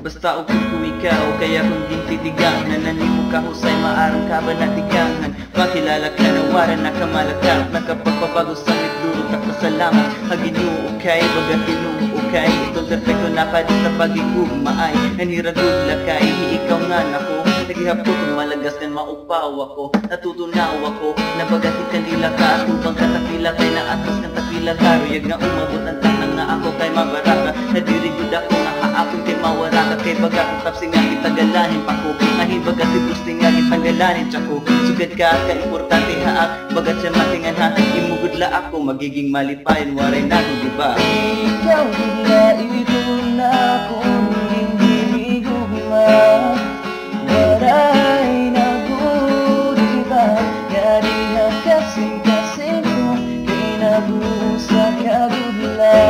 Basta ukod ko ikaw, kaya kung gintitigang nananimo ka husay, maarang ka ba natigangan? Makilala ka na wala na kamalakap, nakapagpabago sa mitduro ka kasalamat. Haginuo kay, baga tinuo kay, itong perfecto na pa di sa pag-igugmaay. Naniragudla kay, ikaw nga nako, nagihapot kung malagas na maupaw ako. Natutunaw ako, nabagatit kandila ka, atubang katapila kay naatos ng tapila ka. Ruyag na umabot ang tanang na ako kay mabaraka, nadirigud ako nga haapon kay mawaraka. Kay baga kung tapsi nga kitagalanin pa ko, ngahin baga si gusti nga kitagalanin tsako. Sugad ka ka-importante haak, bagat siya matingan ha, imugod la ako, magiging malipayan, waray na ko diba? Ikaw bigla ito na kung hindi gugma, waray na good diba? Yari na kasing-kasing ko, kinabusa ka gudla,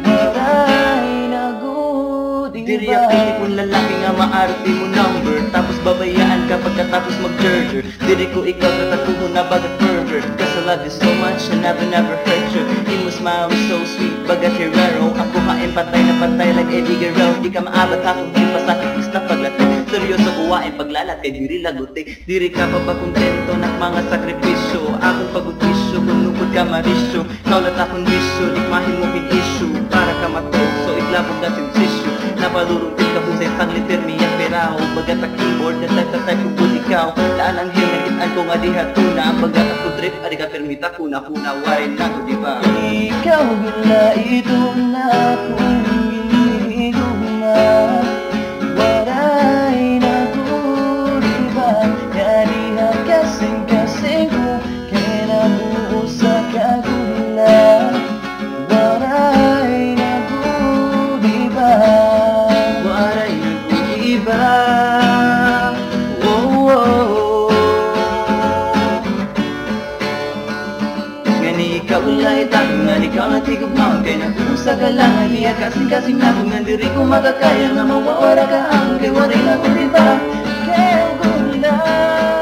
waray na good diba? Diri ang pilit mong lalaki nga maarte mo number, tapos babayaan ka pagkatapos mag-jurger. Diri ko ikaw katatuho na bagat pervert, cause I love you so much and never hurt you. You must smile so sweet, bagat herero. Ako kain patay na patay like Eddie Guerrero. Di ka maabat akong di pa sa kikis na paglati. Seryoso buwain paglalat kay diri laguti. Diri ka pa ba kontento ng mga sakripisyo? Akong pagudisyo, kung nukod ka marisyo. Kaulat akong bisyo, likmahin mo issue. Para ka matog, so iglabog na sensisyo. Napaluruntin ka husay sang liter miya perao. Bagat ang keyboard na tagtatay kung ikaw. Laan ang hinagitan ko nga diha tuna. Bagat ako drip, ari ka permita kuna warin na ko diba? Ikaw bigla ito na kung hindi gugma, waray na good diba? Yari na kasing-kasing ko, kinabuo sa kagula, waray na good diba? Waray na good diba? Ikaw ulay takong nga ikaw na tigugmaon, kay nagpusa ka lang aliya kasing-kasing na kung nandiri ko makakaya nga mawawara ka ang kay waray na ko diba? Kaya gula,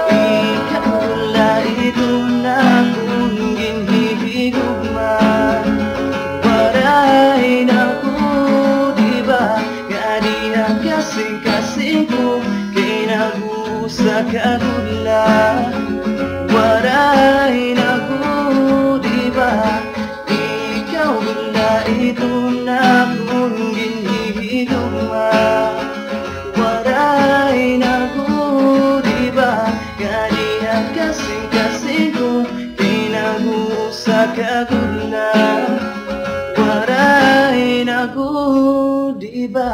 ikaw ulay ito na kung ginhihigugma, waray na ko diba? Gani na kasing-kasing ko, kay nagpusa ka gula, waray na ko diba? Ikaw bigla ito na kung ginhihigugma, waray na ko diba? Gani ang kasing-kasing ko, kinabusa ka gula, waray na ko diba?